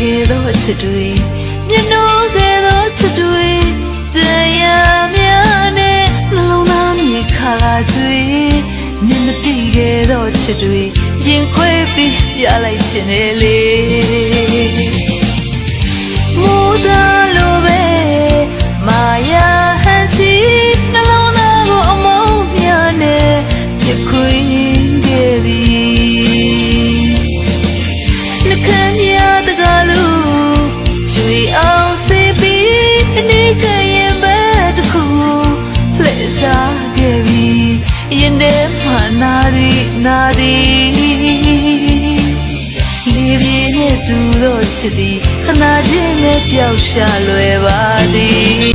ခဲ့သောချစ်တွေမျက်နှာခဲ့သောချစ်တွေတရားများနဲ့နှလုံးသားမြေခါလာကျွေးမြင်မသိခဲ့သောချစ်တွေရင်ခွဲပြီးပြလိုက်ခြင်းလေမိုးသားလိုပဲမာယာဟန်ချီနှလုံးသားကိုအမုန်းများနဲ့ပြခွေခဲ့ပြီနှခမ်းပြတကားလူကျွေအောင်စေပြီးအနေကရင်ဘက်တစ်ခုလှည့်စားခဲ့ပြီရင်ထဲမှာနာသည်လေပြေနဲ့တူတော့ချစ်သည်ခဏချင်းနဲ့ပျောက်ရှာလွယ်ပါသည်